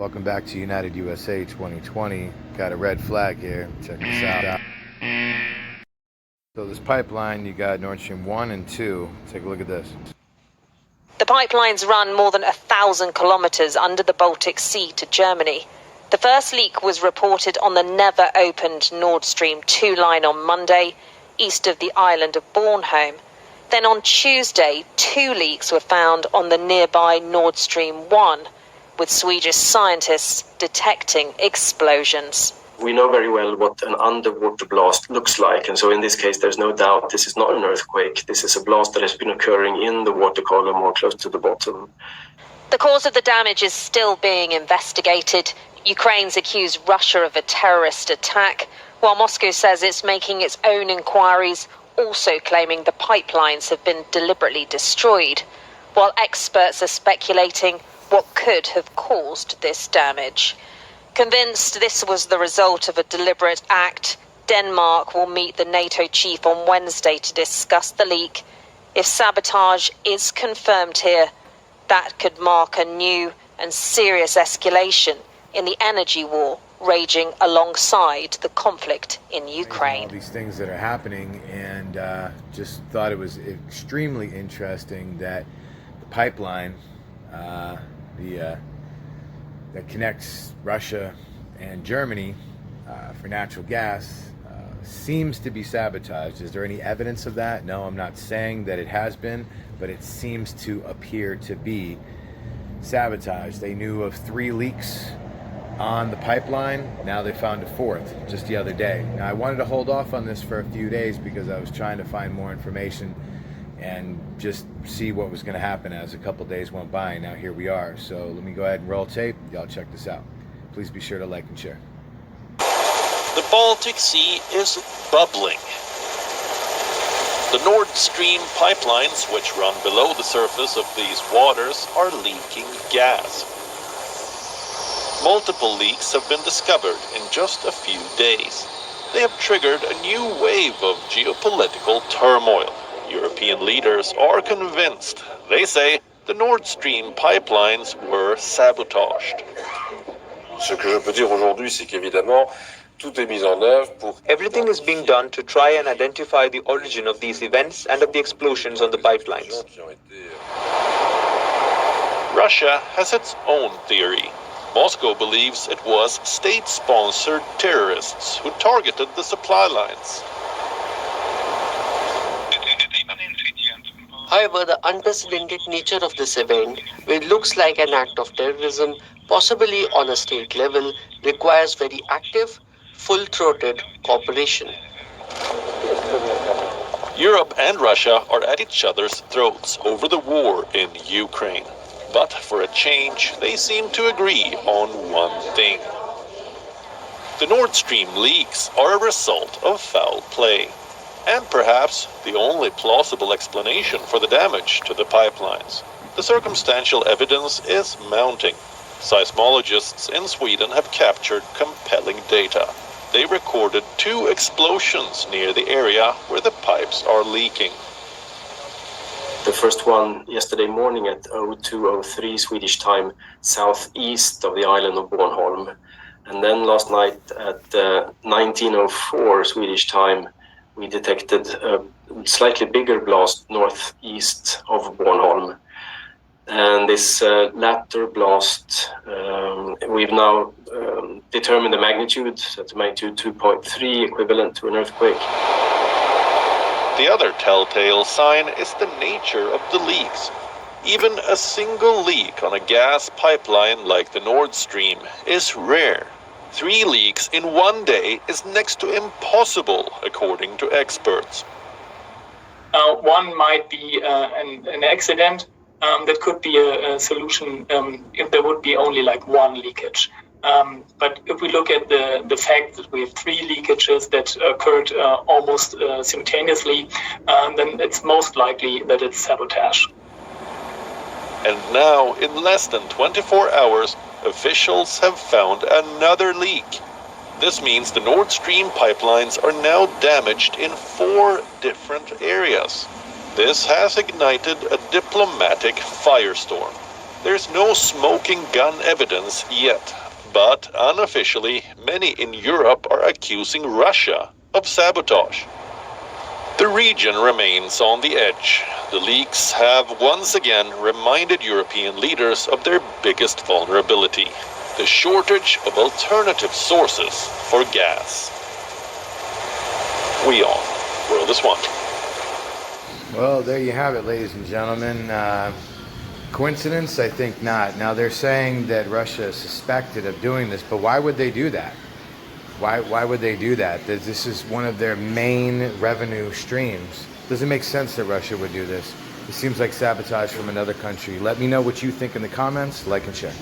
Welcome back to United USA 2020. Got a red flag here. Check this out. So this pipeline, you got Nord Stream 1 and 2. Take a look at this. The pipelines run more than 1,000 kilometers under the Baltic Sea to Germany. The first leak was reported on the never-opened Nord Stream 2 line on Monday, east of the island of Bornholm. Then on Tuesday, 2 leaks were found on the nearby Nord Stream 1, with Swedish scientists detecting explosions. We know very well what an underwater blast looks like, and so in this case there's no doubt this is not an earthquake. This is a blast that has been occurring in the water column or close to the bottom. The cause of the damage is still being investigated. Ukraine's accused Russia of a terrorist attack, while Moscow says it's making its own inquiries, also claiming the pipelines have been deliberately destroyed, while experts are speculating what could have caused this damage. Convinced this was the result of a deliberate act, Denmark will meet the NATO chief on Wednesday to discuss the leak. If sabotage is confirmed here, that could mark a new and serious escalation in the energy war raging alongside the conflict in Ukraine. All these things that are happening, and just thought it was extremely interesting that the pipeline that connects Russia and Germany for natural gas seems to be sabotaged. Is there any evidence of that? No, I'm not saying that it has been, but it seems to appear to be sabotaged. They knew of 3 leaks on the pipeline. Now they found a 4th just the other day. Now I wanted to hold off on this for a few days because I was trying to find more information and just see what was going to happen as a couple days went by. Now here we are. So let me go ahead and roll tape. Y'all check this out. Please be sure to like and share. The Baltic Sea is bubbling. The Nord Stream pipelines, which run below the surface of these waters, are leaking gas. Multiple leaks have been discovered in just a few days. They have triggered a new wave of geopolitical turmoil. European leaders are convinced. They say the Nord Stream pipelines were sabotaged. Ce que je peux dire aujourd'hui, c'est qu'évidemment, tout est mis en œuvre pour... Everything is being done to try and identify the origin of these events and of the explosions on the pipelines. Russia has its own theory. Moscow believes it was state-sponsored terrorists who targeted the supply lines. However, the unprecedented nature of this event, which looks like an act of terrorism, possibly on a state level, requires very active, full-throated cooperation. Europe and Russia are at each other's throats over the war in Ukraine. But for a change, they seem to agree on one thing. The Nord Stream leaks are a result of foul play, and perhaps the only plausible explanation for the damage to the pipelines. The circumstantial evidence is mounting. Seismologists in Sweden have captured compelling data. They recorded 2 explosions near the area where the pipes are leaking. The first one yesterday morning at 02:03 Swedish time, southeast of the island of Bornholm. And then last night at 19:04 Swedish time, we detected a slightly bigger blast northeast of Bornholm. And this latter blast, we've now determined the magnitude, that's magnitude 2.3, equivalent to an earthquake. The other telltale sign is the nature of the leaks. Even a single leak on a gas pipeline like the Nord Stream is rare. 3 leaks in one day is next to impossible, according to experts. One might be an accident. That could be a solution if there would be only like one leakage. But if we look at the fact that we have 3 leakages that occurred almost simultaneously, then it's most likely that it's sabotage. And now, in less than 24 hours, officials have found another leak. This means the Nord Stream pipelines are now damaged in 4 different areas. This has ignited a diplomatic firestorm. There's no smoking gun evidence yet, but unofficially, many in Europe are accusing Russia of sabotage. The region remains on the edge. The leaks have once again reminded European leaders of their biggest vulnerability: the shortage of alternative sources for gas. We are World is One. Well, there you have it, ladies and gentlemen. Coincidence? I think not. Now, they're saying that Russia is suspected of doing this, but why would they do that? Why would they do that? This is one of their main revenue streams. Doesn't make sense that Russia would do this. It seems like sabotage from another country. Let me know what you think in the comments. Like and share.